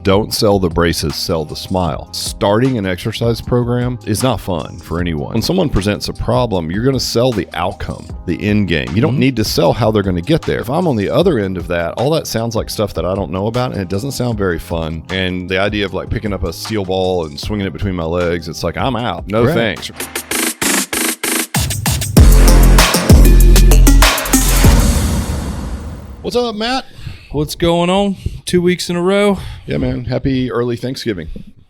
Don't sell the braces, sell the smile. Starting an exercise program is not fun for anyone. When someone presents a problem, you're going to sell the outcome, the end game. You don't need to sell how they're going to get there. If I'm on the other end of that, all that sounds like stuff that I don't know about, and it doesn't sound very fun. And the idea of like picking up a steel ball and swinging it between my legs, it's like, I'm out. No thanks. What's up, Matt? What's going on? 2 weeks in a row. Yeah, man. Happy early Thanksgiving.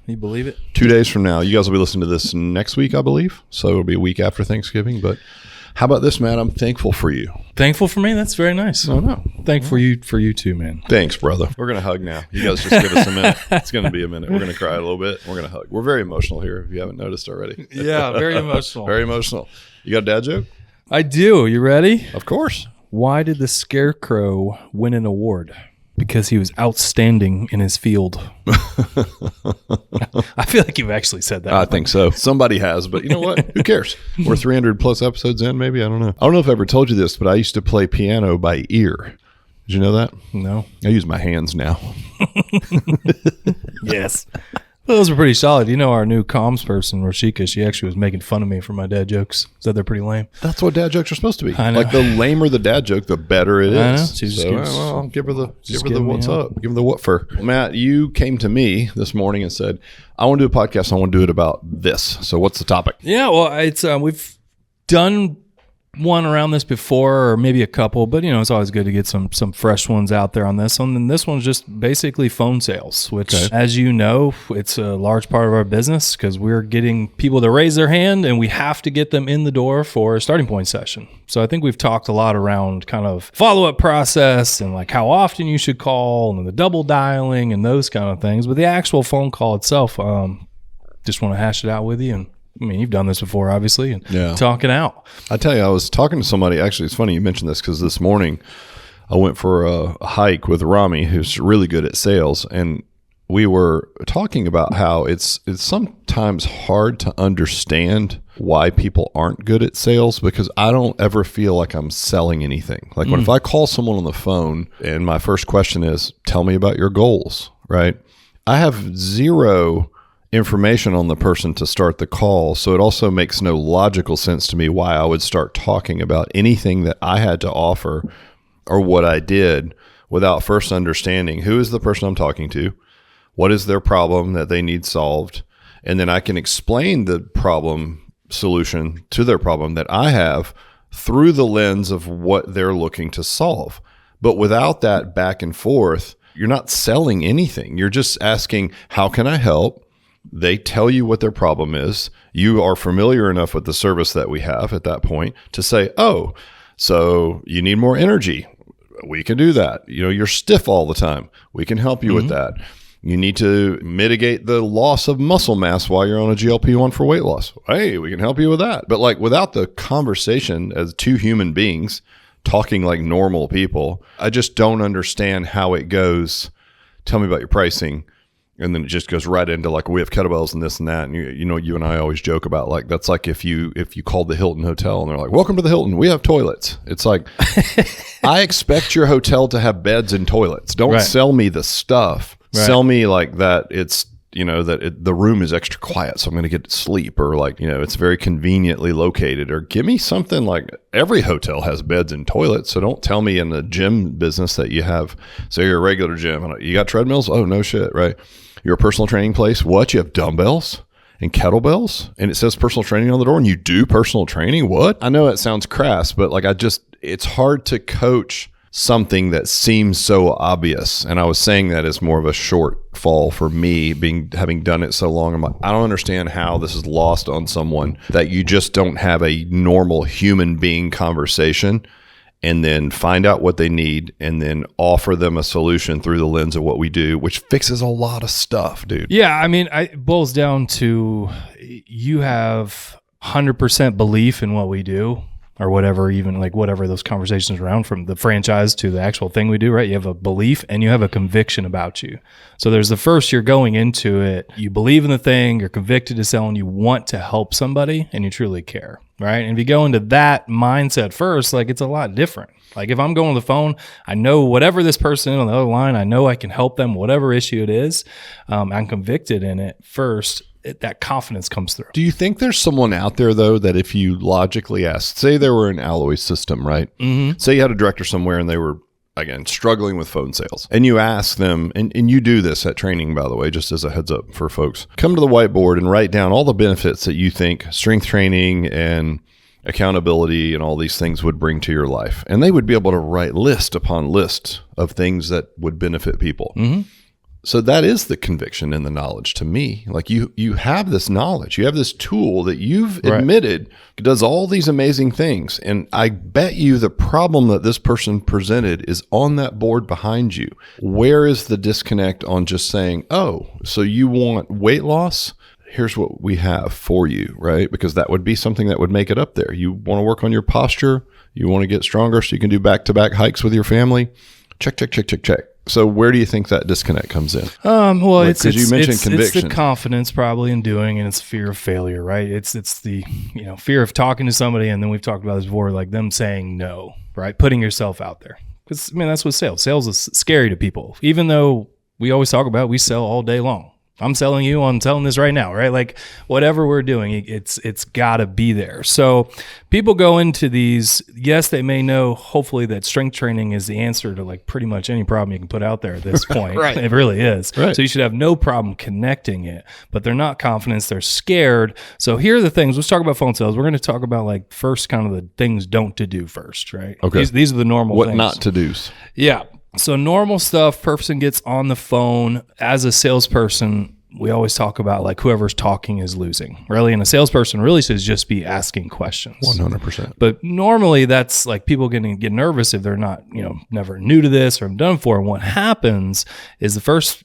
You believe it? 2 days from now. You guys will be listening to this next week, I believe. So it'll be a week after Thanksgiving. But how about this, Matt? I'm thankful for you. Thankful for me? That's very nice. Oh, no. Thankful for you too, man. Thanks, brother. We're going to hug now. You guys just give us a minute. It's going to be a minute. We're going to cry a little bit. We're going to hug. We're very emotional here, if you haven't noticed already. Yeah, very emotional. Very emotional. You got a dad joke? I do. You ready? Of course. Why did the Scarecrow win an award? Because he was outstanding in his field. I feel like you've actually said that. I think so. Somebody has, but you know what? Who cares? We're 300 plus episodes in, maybe. I don't know. I don't know if I ever told you this, but I used to play piano by ear. Did you know that? No. I use my hands now. Yes. Those were pretty solid. You know, our new comms person, Roshika, she actually was making fun of me for my dad jokes. Said they're pretty lame. That's what dad jokes are supposed to be. I know. Like the lamer the dad joke, the better it is. I know. She just So, gives- well, give her the what's me up. Give her the what for. Matt, you came to me this morning and said, I want to do a podcast. I want to do it about this. So what's the topic? Yeah, well, it's we've done one around this before, or maybe a couple, but you know, it's always good to get some fresh ones out there on this one. And this one's just basically phone sales, which, as you know, it's a large part of our business because we're getting people to raise their hand, and we have to get them in the door for a starting point session. So I think we've talked a lot around kind of follow-up process and like how often you should call and the double dialing and those kind of things. But the actual phone call itself, just want to hash it out with you. And I mean, you've done this before, obviously, and talk it out. I tell you, I was talking to somebody. Actually, it's funny you mentioned this because this morning I went for a hike with Rami, who's really good at sales, and we were talking about how it's sometimes hard to understand why people aren't good at sales, because I don't ever feel like I'm selling anything. Like if I call someone on the phone and my first question is, tell me about your goals, right? I have zero information on the person to start the call. So it also makes no logical sense to me why I would start talking about anything that I had to offer or what I did without first understanding who is the person I'm talking to, what is their problem that they need solved, and then I can explain the problem solution to their problem that I have through the lens of what they're looking to solve. But without that back and forth, you're not selling anything. You're just asking, how can I help? They tell you what their problem is. You are familiar enough with the service that we have at that point to say, oh, so you need more energy. We can do that. You know, you're stiff all the time. We can help you with that. You need to mitigate the loss of muscle mass while you're on a GLP-1 for weight loss. Hey, we can help you with that. But like without the conversation as two human beings talking like normal people, I just don't understand how it goes. Tell me about your pricing. And then it just goes right into like, we have kettlebells and this and that. And you know, you and I always joke about like, that's like if you called the Hilton Hotel and they're like, welcome to the Hilton, we have toilets. It's like, I expect your hotel to have beds and toilets. Don't sell me the stuff. Right. Sell me like that it's, you know, that the room is extra quiet, so I'm going to get to sleep, or like, you know, it's very conveniently located, or give me something like every hotel has beds and toilets. So don't tell me in the gym business that you have, say you're a regular gym, you got treadmills? Oh, no shit, right? You're a personal training place. What? You have dumbbells and kettlebells and it says personal training on the door and you do personal training? What? I know it sounds crass, but like it's hard to coach something that seems so obvious. And I was saying that as more of a shortfall for me having done it so long. I don't understand how this is lost on someone that you just don't have a normal human being conversation and then find out what they need and then offer them a solution through the lens of what we do, which fixes a lot of stuff, dude. Yeah, I mean, it boils down to you have 100% belief in what we do. or whatever, even like whatever those conversations around, from the franchise to the actual thing we do, right? You have a belief and you have a conviction about you. So there's the first, you're going into it, you believe in the thing, you're convicted to sell, and you want to help somebody, and you truly care, right? And if you go into that mindset first, like it's a lot different. Like if I'm going on the phone, I know whatever this person on the other line, I know I can help them, whatever issue it is. I'm convicted in it first. That confidence comes through. Do you think there's someone out there, though, that if you logically asked, say there were an alloy system, right? Mm-hmm. Say you had a director somewhere and they were, again, struggling with phone sales. And you ask them, and you do this at training, by the way, just as a heads up for folks, come to the whiteboard and write down all the benefits that you think strength training and accountability and all these things would bring to your life. And they would be able to write list upon list of things that would benefit people. Mm-hmm. So that is the conviction and the knowledge to me. Like you have this knowledge, you have this tool that you've admitted does all these amazing things. And I bet you the problem that this person presented is on that board behind you. Where is the disconnect on just saying, oh, so you want weight loss? Here's what we have for you, right? Because that would be something that would make it up there. You want to work on your posture. You want to get stronger so you can do back-to-back hikes with your family. Check, check, check, check, check. So where do you think that disconnect comes in? Well, like, you mentioned conviction. It's the confidence probably in doing, and it's fear of failure, right? It's the fear of talking to somebody, and then we've talked about this before, like them saying no, right? Putting yourself out there, because that's what sales. Sales is scary to people, even though we always talk about we sell all day long. I'm selling you, I'm telling this right now, right? Like whatever we're doing, it's got to be there. So people go into these, yes, they may know hopefully that strength training is the answer to like pretty much any problem you can put out there at this point. Right. It really is. Right. So you should have no problem connecting it, but they're not confident, they're scared. So here are the things, let's talk about phone sales. We're going to talk about like first kind of the things don't to do first, right? Okay. These are the normal what things. What not to do's. Yeah. So normal stuff, person gets on the phone. As a salesperson, we always talk about like whoever's talking is losing, really. And a salesperson really should just be asking questions. 100%. But normally that's like people get nervous if they're not, never new to this or done for. And what happens is the first,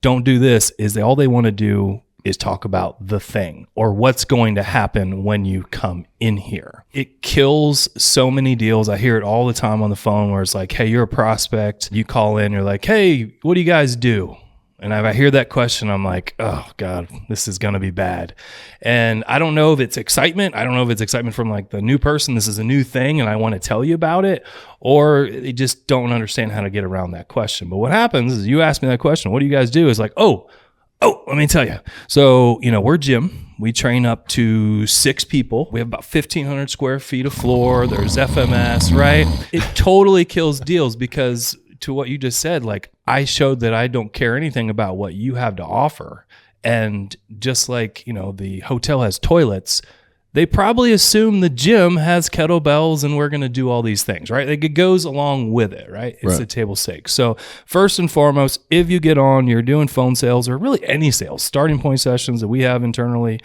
don't do this is all they want to do is talk about the thing or what's going to happen when you come in here. It kills so many deals. I hear it all the time on the phone where it's like, hey, you're a prospect. You call in, you're like, hey, what do you guys do? And if I hear that question, I'm like, oh God, this is going to be bad. And I don't know if it's excitement. I don't know if it's excitement from like the new person. This is a new thing and I want to tell you about it, or they just don't understand how to get around that question. But what happens is you ask me that question, what do you guys do? It's like, oh, let me tell you. So, we're a gym. We train up to 6 people. We have about 1,500 square feet of floor. There's FMS, right? It totally kills deals because to what you just said, like I showed that I don't care anything about what you have to offer. And just like, the hotel has toilets, they probably assume the gym has kettlebells and we're going to do all these things, right? Like it goes along with it, right? It's the table stakes. So first and foremost, if you get on, you're doing phone sales or really any sales, starting point sessions that we have internally,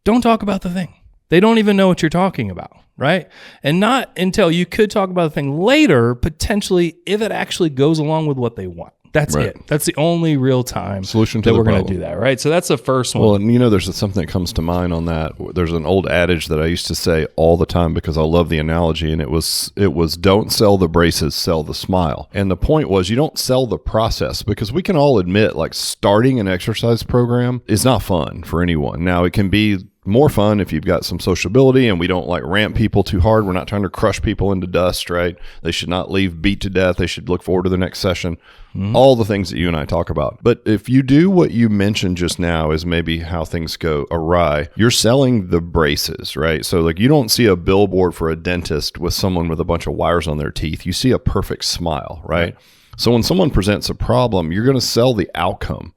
don't talk about the thing. They don't even know what you're talking about, right? And not until you could talk about the thing later, potentially, if it actually goes along with what they want. That's it. That's the only real time solution to that the we're going problem. to do that, right? So that's the first one. Well, and there's something that comes to mind on that. There's an old adage that I used to say all the time because I love the analogy, and it was don't sell the braces, sell the smile. And the point was you don't sell the process, because we can all admit like starting an exercise program is not fun for anyone. Now it can be more fun if you've got some sociability and we don't like ramp people too hard. We're not trying to crush people into dust, right? They should not leave beat to death. They should look forward to the next session. Mm-hmm. All the things that you and I talk about. But if you do what you mentioned just now is maybe how things go awry, you're selling the braces, right? So like you don't see a billboard for a dentist with someone with a bunch of wires on their teeth. You see a perfect smile, right? So when someone presents a problem, you're going to sell the outcome,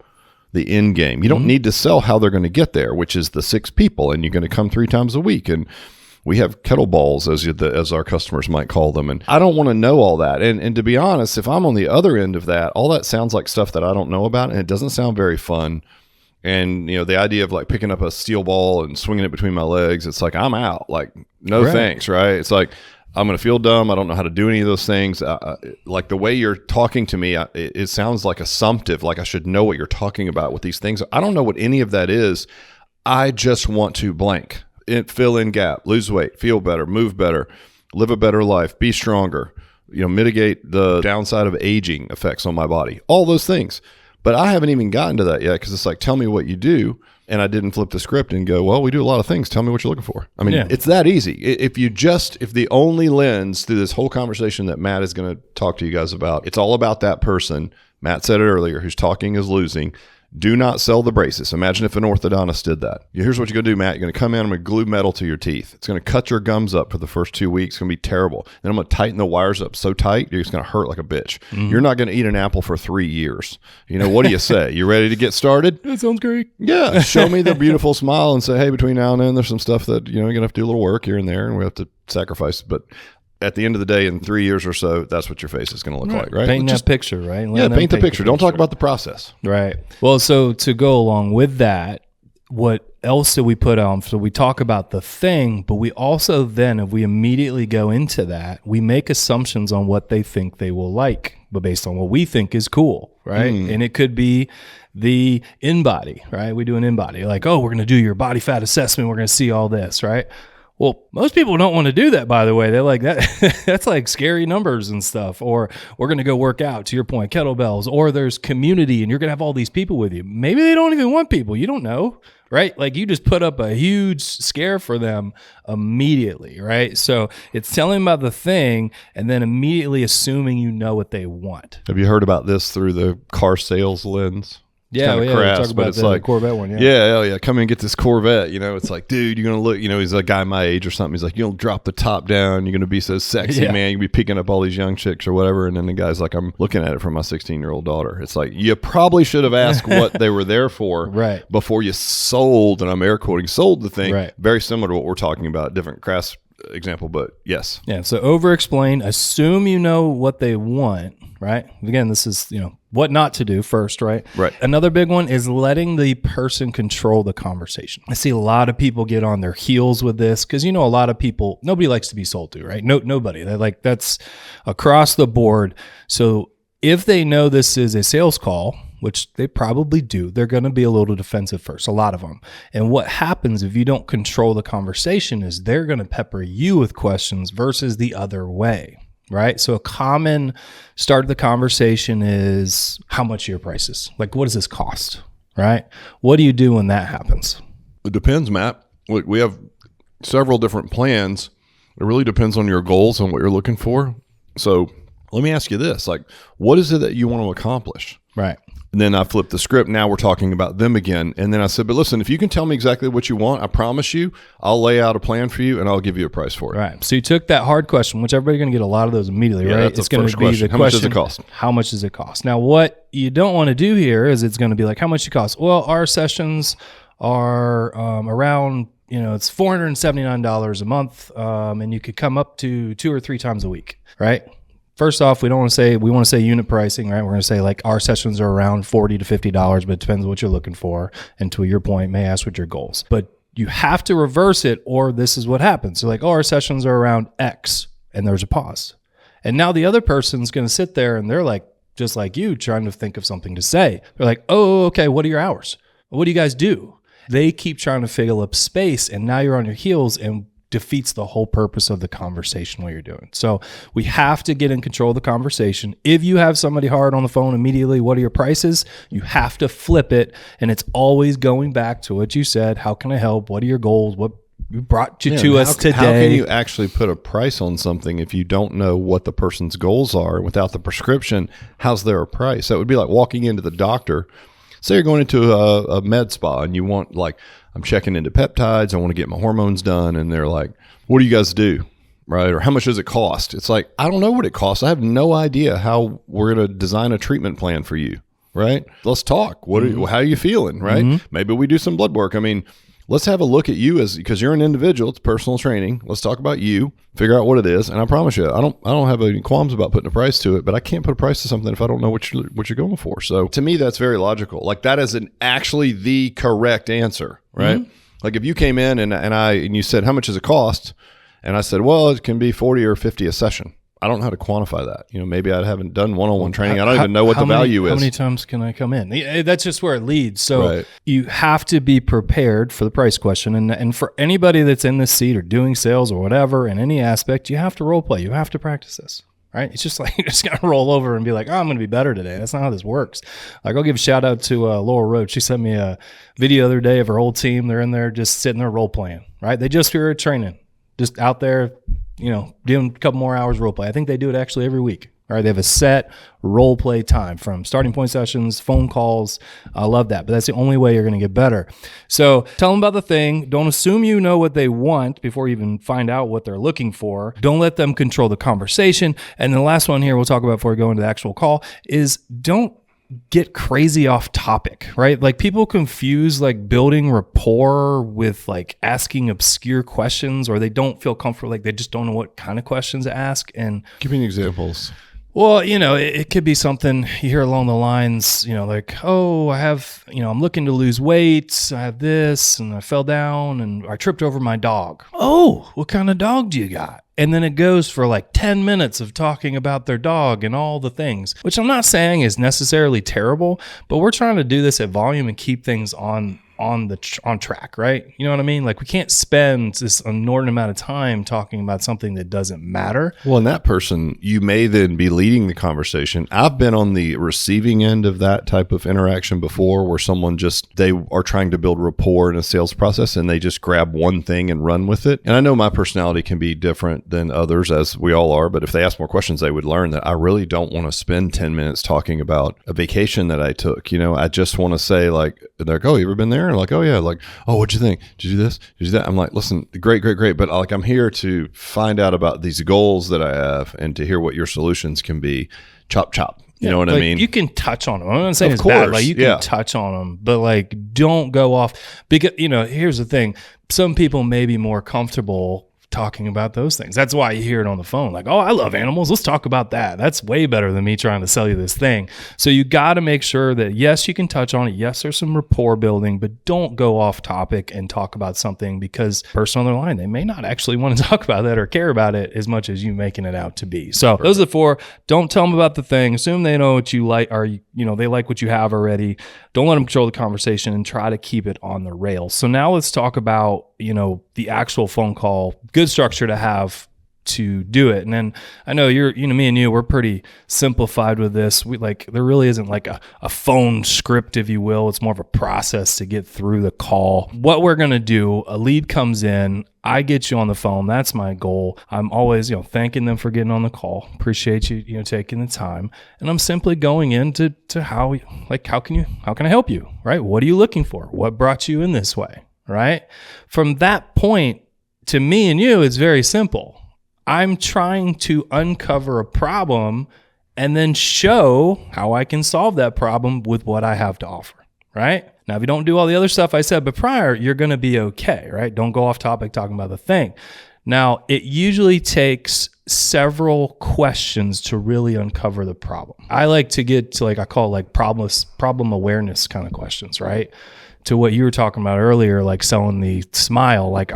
the end game. You don't need to sell how they're going to get there, which is the 6 people, and you're going to come 3 times a week. And we have kettleballs, as our customers might call them. And I don't want to know all that. And to be honest, if I'm on the other end of that, all that sounds like stuff that I don't know about, and it doesn't sound very fun. And, the idea of like picking up a steel ball and swinging it between my legs, it's like, I'm out. Like, no thanks, right? It's like, I'm going to feel dumb. I don't know how to do any of those things. Like the way you're talking to me, it sounds like assumptive, like I should know what you're talking about with these things. I don't know what any of that is. I just want to blank. Fill in gap, lose weight, feel better, move better. live a better life, be stronger, mitigate the downside of aging effects on my body, all those things. But I haven't even gotten to that yet because it's like, tell me what you do. And I didn't flip the script and go, well, we do a lot of things. Tell me what you're looking for. I mean, It's that easy. If the only lens through this whole conversation that Matt is going to talk to you guys about, it's all about that person. Matt said it earlier, who's talking is losing. Do not sell the braces. Imagine if an orthodontist did that. Here's what you're going to do, Matt. You're going to come in, I'm going to glue metal to your teeth. It's going to cut your gums up for the first 2 weeks. It's going to be terrible. Then I'm going to tighten the wires up so tight, you're just going to hurt like a bitch. You're not going to eat an apple for 3 years. What do you say? You ready to get started? That sounds great. Yeah. Show me the beautiful smile and say, hey, between now and then, there's some stuff that, you're going to have to do a little work here and there, and we have to sacrifice. But at the end of the day, in 3 years or so, that's what your face is going to look like, right? Paint that picture, right? Paint the picture. Don't talk about the process. Right. Well, so to go along with that, what else do we put on? So we talk about the thing, but we also then, if we immediately go into that, we make assumptions on what they think they will like, but based on what we think is cool, right? And it could be the in-body, right? We do an in-body, like, oh, we're going to do your body fat assessment. We're going to see all this, right? Well, most people don't want to do that, by the way. They're like, that's like scary numbers and stuff. Or we're going to go work out, to your point, kettlebells. Or there's community and you're going to have all these people with you. Maybe they don't even want people. You don't know, right? Like you just put up a huge scare for them immediately, right? So it's telling about the thing and then immediately assuming you know what they want. Have you heard about this through the car sales lens? Yeah, talk about it's like Corvette one. Yeah, come in and get this Corvette. It's like, dude, you're gonna look. He's a guy my age or something. He's like, you'll drop the top down. You're gonna be so sexy, man. You'll be picking up all these young chicks or whatever. And then the guy's like, I'm looking at it from my 16-year-old daughter. It's like you probably should have asked what they were there for, right, before you sold. And I'm air quoting sold the thing. Right. Very similar to what we're talking about. Different crass example, but yes. Yeah. So over explain. Assume you know what they want. Right. Again, this is what not to do first, right? Right. Another big one is letting the person control the conversation. I see a lot of people get on their heels with this because, a lot of people, nobody likes to be sold to, right? Nobody. That's across the board. So if they know this is a sales call, which they probably do, they're going to be a little defensive first, a lot of them. And what happens if you don't control the conversation is they're going to pepper you with questions versus the other way. Right. So a common start of the conversation is how much are your prices? Like, what does this cost? Right. What do you do when that happens? It depends, Matt. Look, we have several different plans. It really depends on your goals and what you're looking for. So let me ask you this, like, what is it that you want to accomplish? Right. And then I flipped the script. Now we're talking about them again. And then I said, but listen, if you can tell me exactly what you want, I promise you, I'll lay out a plan for you and I'll give you a price for it. Right. So you took that hard question, which everybody's going to get a lot of those immediately, right? It's going to be the question. How much does it cost? How much does it cost? Now, what you don't want to do here is it's going to be like, how much it costs? Well, our sessions are around, it's $479 a month. And you could come up to 2 or 3 times a week, right? First off, we want to say unit pricing, right? We're going to say like our sessions are around $40 to $50, but it depends on what you're looking for. And to your point, may ask what your goals, but you have to reverse it or this is what happens. So like, our sessions are around X and there's a pause. And now the other person's going to sit there and they're like, just like you, trying to think of something to say. They're like, oh, okay, what are your hours? What do you guys do? They keep trying to fill up space and now you're on your heels and defeats the whole purpose of the conversation what you're doing. So we have to get in control of the conversation. If you have somebody hard on the phone immediately, what are your prices? You have to flip it. And it's always going back to what you said. How can I help? What are your goals? What brought you to us today? How can you actually put a price on something if you don't know what the person's goals are? Without the prescription, how's there a price? That would be like walking into the doctor. Say you're going into a med spa and you want, like, I'm checking into peptides. I want to get my hormones done. And they're like, what do you guys do? Right? Or how much does it cost? It's like, I don't know what it costs. I have no idea how we're going to design a treatment plan for you. Right? Let's talk. How are you feeling? Right? Mm-hmm. Maybe we do some blood work. I mean, let's have a look at you because you're an individual. It's personal training. Let's talk about you, figure out what it is. And I promise you, I don't have any qualms about putting a price to it, but I can't put a price to something if I don't know what you're going for. So to me, that's very logical. Like that is actually the correct answer, right? Mm-hmm. Like if you came in and you said, how much does it cost? And I said, well, it can be 40 or 50 a session. I don't know how to quantify that. Maybe I haven't done one-on-one training. I don't even know what the value is. How many times can I come in? That's just where it leads. So Right. you have to be prepared for the price question. And for anybody that's in this seat or doing sales or whatever, in any aspect, you have to role play. You have to practice this. Right? It's just like you're just gonna roll over and be like, "Oh, I'm gonna be better today." That's not how this works. Like, I'll give a shout out to Laura Rhodes. She sent me a video the other day of her whole team. They're in there just sitting there role playing. Right? They just were training, just out there, doing a couple more hours role play. I think they do it actually every week. All right, they have a set role play time from starting point sessions, phone calls. I love that, but that's the only way you're going to get better. So tell them about the thing. Don't assume you know what they want before you even find out what they're looking for. Don't let them control the conversation. And the last one here we'll talk about before we go into the actual call is don't get crazy off topic, right? Like, people confuse like building rapport with like asking obscure questions, or they don't feel comfortable. Like, they just don't know what kind of questions to ask. And Give me examples. well, it could be something you hear along the lines, like, oh, I have, I'm looking to lose weight. I have this, and I fell down, and I tripped over my dog. Oh, what kind of dog do you got? And then it goes for like 10 minutes of talking about their dog and all the things, which I'm not saying is necessarily terrible, but we're trying to do this at volume and keep things on track, right? You know what I mean? Like, we can't spend this inordinate amount of time talking about something that doesn't matter. Well, and that person, you may then be leading the conversation. I've been on the receiving end of that type of interaction before, where someone they are trying to build rapport in a sales process and they just grab one thing and run with it. And I know my personality can be different than others, as we all are, but if they ask more questions, they would learn that I really don't want to spend 10 minutes talking about a vacation that I took. I just want to say, like, they're like, "Oh, you ever been there?" And like, "Oh yeah." Like, "Oh, what'd you think? Did you do this? Did you do that?" I'm like, "Listen, great. But like, I'm here to find out about these goals that I have and to hear what your solutions can be. Chop. You know what I mean? You can touch on them. I'm not saying Of it's bad. course, Like, you can touch on them, but like, don't go off. Because, here's the thing. Some people may be more comfortable talking about those things. That's why you hear it on the phone. Like, "Oh, I love animals. Let's talk about that." That's way better than me trying to sell you this thing. So you got to make sure that, yes, you can touch on it. Yes, there's some rapport building, but don't go off topic and talk about something, because the person on their line, they may not actually want to talk about that or care about it as much as you making it out to be. So those are the 4. Don't tell them about the thing. Assume they know what you like, or, they like what you have already. Don't let them control the conversation, and try to keep it on the rails. So now let's talk about, the actual phone call. Good structure to have to do it. And then I know me and you, we're pretty simplified with this. There really isn't like a phone script, if you will. It's more of a process to get through the call. What we're going to do, a lead comes in, I get you on the phone. That's my goal. I'm always, thanking them for getting on the call. Appreciate you, taking the time. And I'm simply going into how can I help you, right? What are you looking for? What brought you in this way, right? From that point, to me and you, it's very simple. I'm trying to uncover a problem and then show how I can solve that problem with what I have to offer, right? Now, if you don't do all the other stuff I said but prior, you're going to be okay, right? Don't go off topic talking about the thing. Now, it usually takes several questions to really uncover the problem. I like to get to, I call it problem awareness kind of questions, right? To what you were talking about earlier, like selling the smile, like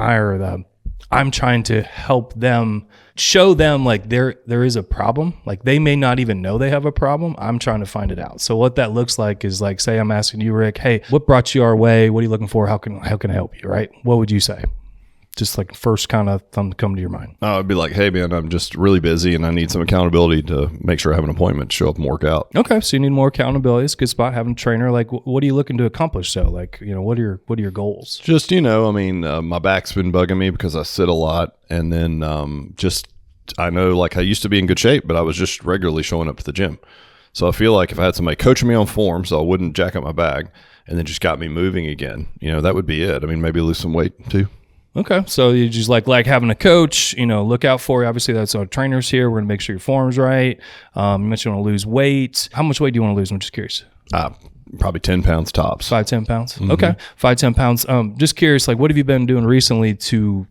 I'm trying to help them, show them like there is a problem. Like, they may not even know they have a problem. I'm trying to find it out. So what that looks like is, like, say I'm asking you, Rick, "Hey, what brought you our way? What are you looking for? How can I help you?" Right? What would you say? Just like first kind of thing to come to your mind. I'd be like, "Hey man, I'm just really busy and I need some accountability to make sure I have an appointment to show up and work out." Okay, so you need more accountability. It's a good spot, having a trainer. Like, what are you looking to accomplish? So, like, what are your goals? Just, my back's been bugging me because I sit a lot, and then I know, like, I used to be in good shape, but I was just regularly showing up to the gym. So I feel like if I had somebody coaching me on form so I wouldn't jack up my bag, and then just got me moving again, that would be it. Maybe lose some weight too. Okay, so you just like having a coach, look out for you. Obviously, that's our trainers here. We're going to make sure your form's right. You mentioned you want to lose weight. How much weight do you want to lose? I'm just curious. Probably 10 pounds tops. 5-10 pounds? Mm-hmm. Okay, 5-10 pounds. Just curious, like, what have you been doing recently to,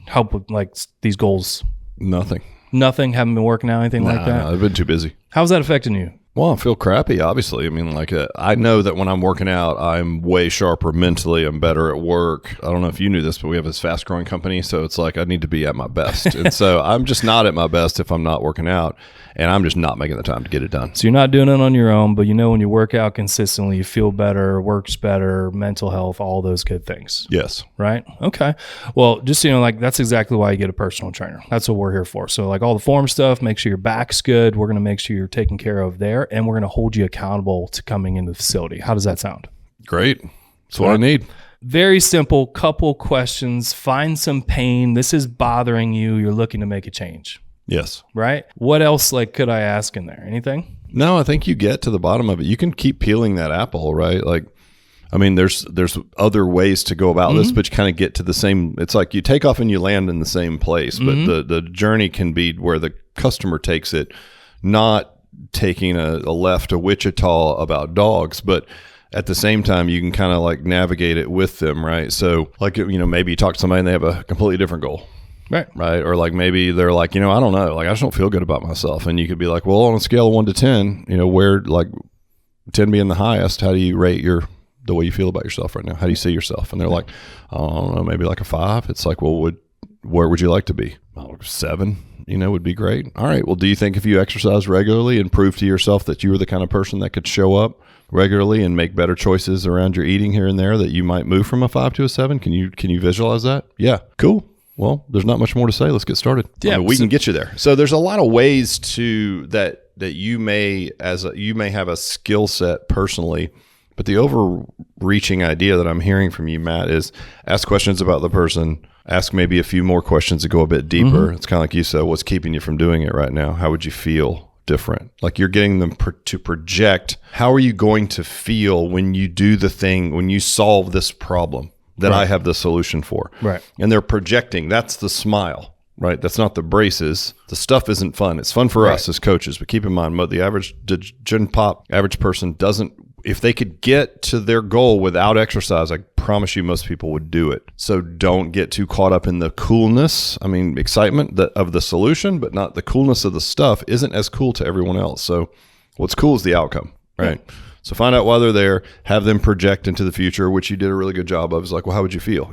help with, like, these goals? Nothing. Haven't been working out, anything like that? No, I've been too busy. How's that affecting you? Well, I feel crappy, obviously. I mean, like, I know that when I'm working out, I'm way sharper mentally. I'm better at work. I don't know if you knew this, but we have this fast growing company. So it's like I need to be at my best. And so I'm just not at my best if I'm not working out. And I'm just not making the time to get it done. So you're not doing it on your own, but you know when you work out consistently, you feel better, works better, mental health, all those good things. Yes. Right? Okay. Well, just, like that's exactly why you get a personal trainer. That's what we're here for. So like all the form stuff, make sure your back's good. We're going to make sure you're taken care of there, and we're going to hold you accountable to coming into the facility. How does that sound? Great. That's what I need. Very simple, couple questions. Find some pain. This is bothering you. You're looking to make a change. Yes. Right? What else could I ask in there? Anything? No, I think you get to the bottom of it. You can keep peeling that apple, right? Like, I mean, there's other ways to go about this, but you kind of get to the same. It's like you take off and you land in the same place, but the journey can be where the customer takes it, not taking a left to Wichita about dogs, but at the same time, you can kind of like navigate it with them, right? So like, maybe you talk to somebody and they have a completely different goal. Right. Or like maybe they're like, I don't know, like I just don't feel good about myself. And you could be like, well, on a scale of 1 to 10, where like 10 being the highest, how do you rate the way you feel about yourself right now? How do you see yourself? And they're like, I don't know, maybe like a 5. It's like, well, where would you like to be? 7, would be great. All right. Well, do you think if you exercise regularly and prove to yourself that you were the kind of person that could show up regularly and make better choices around your eating here and there, that you might move from a 5 to a 7? Can you visualize that? Yeah. Cool. Well, there's not much more to say. Let's get started. Yeah, we can get you there. So there's a lot of ways that you may have a skill set personally, but the overreaching idea that I'm hearing from you, Matt, is ask questions about the person, ask maybe a few more questions to go a bit deeper. It's kind of like you said, what's keeping you from doing it right now? How would you feel different? Like you're getting them to project, how are you going to feel when you do the thing, when you solve this problem that I have the solution for. Right. And they're projecting. That's the smile, right? That's not the braces. The stuff isn't fun. It's fun for us as coaches, but keep in mind, the average Gen Pop average person doesn't, if they could get to their goal without exercise, I promise you most people would do it. So don't get too caught up in the coolness. I mean, excitement of the solution, but not the coolness of the stuff isn't as cool to everyone else. So what's cool is the outcome, right? Yeah. So find out why they're there, have them project into the future, which you did a really good job of. Is like, well, how would you feel?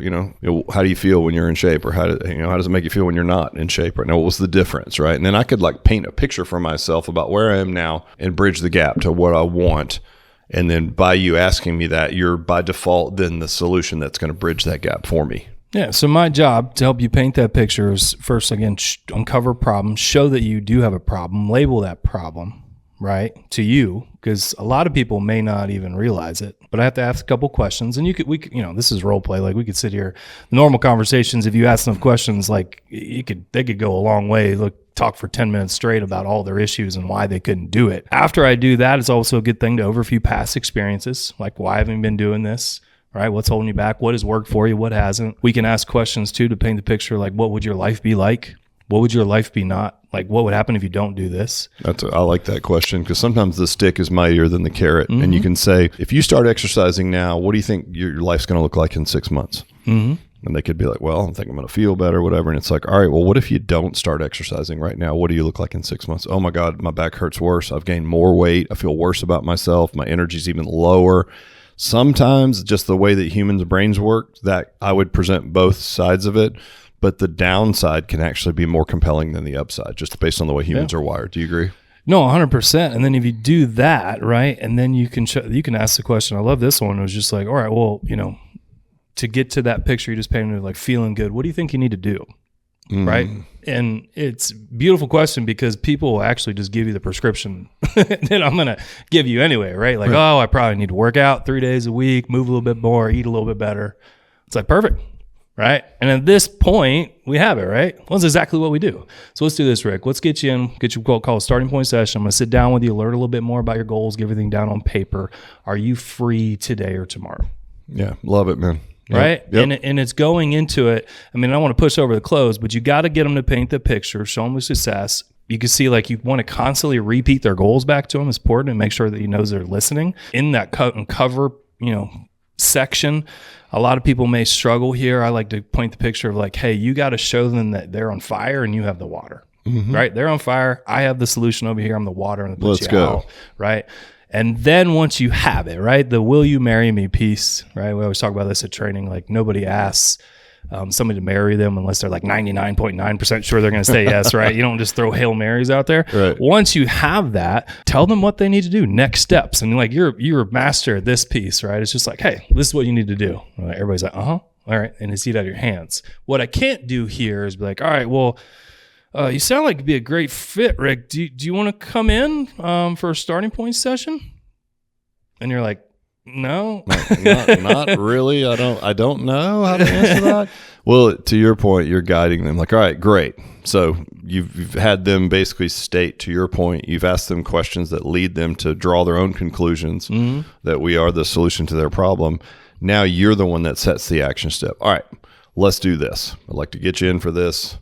How do you feel when you're in shape, or how does it make you feel when you're not in shape right now? What was the difference, right? And then I could like paint a picture for myself about where I am now and bridge the gap to what I want. And then by you asking me that, you're by default then the solution that's going to bridge that gap for me. Yeah. So my job to help you paint that picture is first, again, uncover problems, show that you do have a problem, label that problem, right, to you, because a lot of people may not even realize it. But I have to ask a couple questions, and this is role play. Like we could sit here, normal conversations. If you ask them questions, like they could go a long way. Talk for 10 minutes straight about all their issues and why they couldn't do it. After I do that, it's also a good thing to overview past experiences, like why haven't you been doing this? Right? What's holding you back? What has worked for you? What hasn't? We can ask questions too to paint the picture, like what would your life be like? What would your life be not? Like, what would happen if you don't do this? I like that question, because sometimes the stick is mightier than the carrot. And you can say, if you start exercising now, what do you think your life's going to look like in 6 months? And they could be like, well, I think I'm going to feel better, whatever. And it's like, all right, well, what if you don't start exercising right now? What do you look like in 6 months? Oh my God, my back hurts worse. I've gained more weight. I feel worse about myself. My energy's even lower. Sometimes just the way that humans' brains work, that I would present both sides of it. But the downside can actually be more compelling than the upside, just based on the way humans are wired. Do you agree? No, 100%. And then if you do that, right, and then you can ask the question. I love this one. It was just like, all right, well, to get to that picture you just painted, like feeling good, what do you think you need to do? Right? And it's a beautiful question, because people will actually just give you the prescription that I'm going to give you anyway, right? Like, oh, I probably need to work out 3 days a week, move a little bit more, eat a little bit better. It's like, perfect. Right? And at this point, we have it, right? Well, that's exactly what we do. So let's do this, Rick. Let's get you in, get you call a starting point session. I'm going to sit down with you, learn a little bit more about your goals, get everything down on paper. Are you free today or tomorrow? Yeah, love it, man. Yep. Right? Yep. And it's going into it. I mean, I don't want to push over the close, but you got to get them to paint the picture, show them the success. You can see, like, you want to constantly repeat their goals back to them. It's important to make sure that he knows they're listening. In that cover, section, a lot of people may struggle here. I like to point the picture of like, hey, you got to show them that they're on fire and you have the water. right? They're on fire. I have the solution over here. I'm the water and the Let's go. out, right? And then once you have it, right, the will you marry me piece, right? We always talk about this at training. Like nobody asks somebody to marry them unless they're like 99.9% sure they're going to say yes, right? You don't just throw Hail Marys out there. Right. Once you have that, tell them what they need to do, next steps. And like you're a master at this piece, right? It's just like, hey, this is what you need to do. Right? Everybody's like, all right. And you see it out of your hands. What I can't do here is be like, all right, well, you sound like you'd be a great fit, Rick. Do you want to come in for a starting point session? And you're like, no, not really. I don't know how to answer that. Well, to your point, you're guiding them like, all right, great. So you've had them basically state, to your point, you've asked them questions that lead them to draw their own conclusions that we are the solution to their problem. Now you're the one that sets the action step. All right, let's do this. I'd like to get you in for this.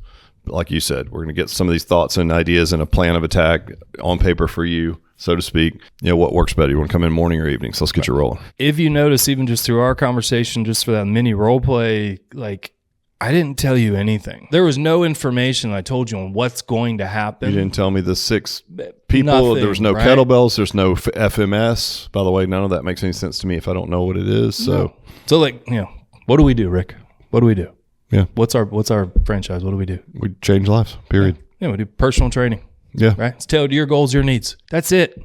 Like you said, we're going to get some of these thoughts and ideas and a plan of attack on paper for you, so to speak. You know, what works better? You want to come in morning or evening? So let's get you rolling. If you notice, even just through our conversation, just for that mini role play, like I didn't tell you anything. There was no information I told you on what's going to happen. You didn't tell me the 6 people. Nothing, there was no right? kettlebells. There's no FMS. By the way, none of that makes any sense to me if I don't know what it is. So like, you know, what do we do, Rick? What do we do? Yeah. What's our franchise? What do we do? We change lives, period. Yeah, we do personal training. Yeah. Right? It's tailored to your goals, your needs. That's it.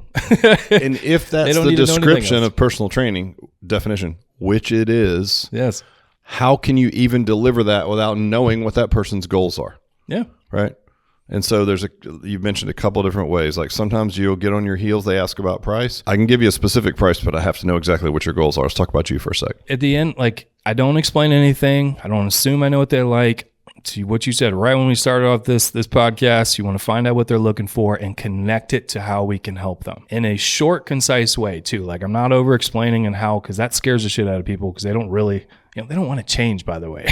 And if that's the description of personal training definition, which it is, yes. How can you even deliver that without knowing what that person's goals are? Yeah. Right. And so you mentioned a couple of different ways. Like sometimes you'll get on your heels. They ask about price. I can give you a specific price, but I have to know exactly what your goals are. Let's talk about you for a sec. At the end, like I don't explain anything. I don't assume I know what they're like. To what you said right when we started off this podcast, you want to find out what they're looking for and connect it to how we can help them in a short, concise way too. Like I'm not over explaining and how, because that scares the shit out of people because they don't really, they don't want to change, by the way.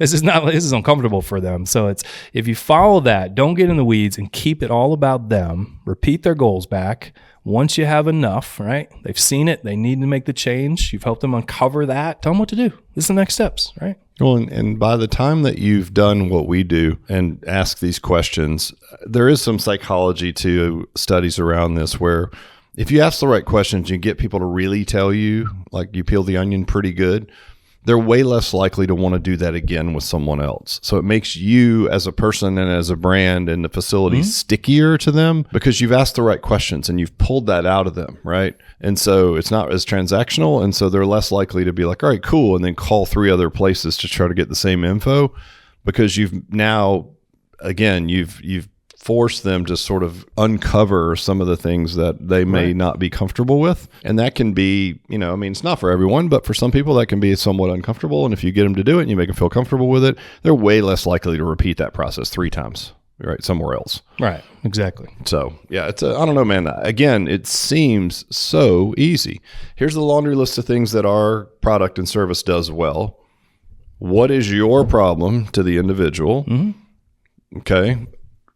This is uncomfortable for them. So it's, if you follow that, don't get in the weeds and keep it all about them, repeat their goals back. Once you have enough, right? They've seen it. They need to make the change. You've helped them uncover that. Tell them what to do. This is the next steps, right? Well, and by the time that you've done what we do and ask these questions, there is some psychology to studies around this where if you ask the right questions, you get people to really tell you, like you peel the onion pretty good, they're way less likely to want to do that again with someone else. So it makes you as a person and as a brand and the facility stickier to them because you've asked the right questions and you've pulled that out of them, right? And so it's not as transactional. And so they're less likely to be like, all right, cool. And then call 3 other places to try to get the same info because you've now, again, you've force them to sort of uncover some of the things that they may not be comfortable with. And that can be, it's not for everyone, but for some people that can be somewhat uncomfortable. And if you get them to do it and you make them feel comfortable with it, they're way less likely to repeat that process 3 times, right? Somewhere else. Right. Exactly. So yeah, I don't know, man. Again, it seems so easy. Here's the laundry list of things that our product and service does well. What is your problem to the individual? Okay.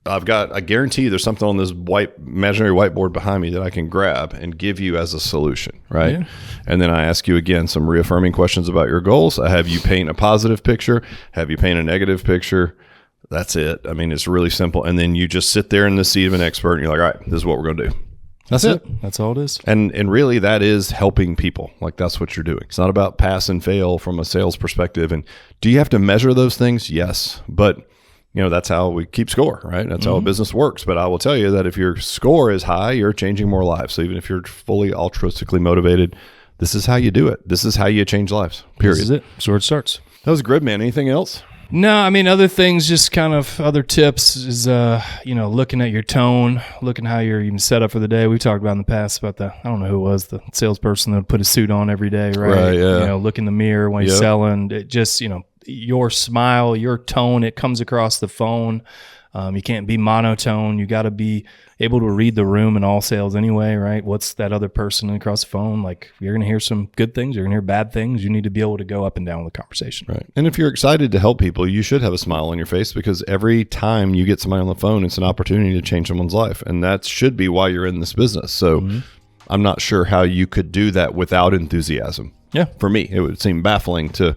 I guarantee you there's something on this imaginary whiteboard behind me that I can grab and give you as a solution, right? Yeah. And then I ask you again some reaffirming questions about your goals. I have you paint a positive picture, have you paint a negative picture. That's it. I mean, it's really simple. And then you just sit there in the seat of an expert and you're like, all right, this is what we're going to do. That's it. That's all it is. And really that is helping people. Like that's what you're doing. It's not about pass and fail from a sales perspective. And do you have to measure those things? Yes. But that's how we keep score, right? That's how a business works. But I will tell you that if your score is high, you're changing more lives. So even if you're fully altruistically motivated, this is how you do it. This is how you change lives, period. This is it. So it starts. That was good, man. Anything else? No, I mean, other things, just kind of other tips is, looking at your tone, looking how you're even set up for the day. We've talked about in the past about I don't know who it was, the salesperson that would put a suit on every day, right? Right, yeah. Look in the mirror when you're selling. It just, your smile, your tone, it comes across the phone. You can't be monotone. You got to be able to read the room in all sales anyway, right? What's that other person across the phone? Like, you're going to hear some good things. You're going to hear bad things. You need to be able to go up and down with the conversation. Right. And if you're excited to help people, you should have a smile on your face because every time you get somebody on the phone, it's an opportunity to change someone's life. And that should be why you're in this business. So I'm not sure how you could do that without enthusiasm. Yeah. For me, it would seem baffling to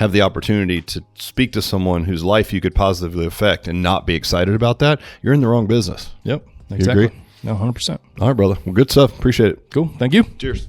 have the opportunity to speak to someone whose life you could positively affect and not be excited about that, you're in the wrong business. Yep. Exactly. You agree? No, 100%. All right, brother. Well, good stuff. Appreciate it. Cool. Thank you. Cheers.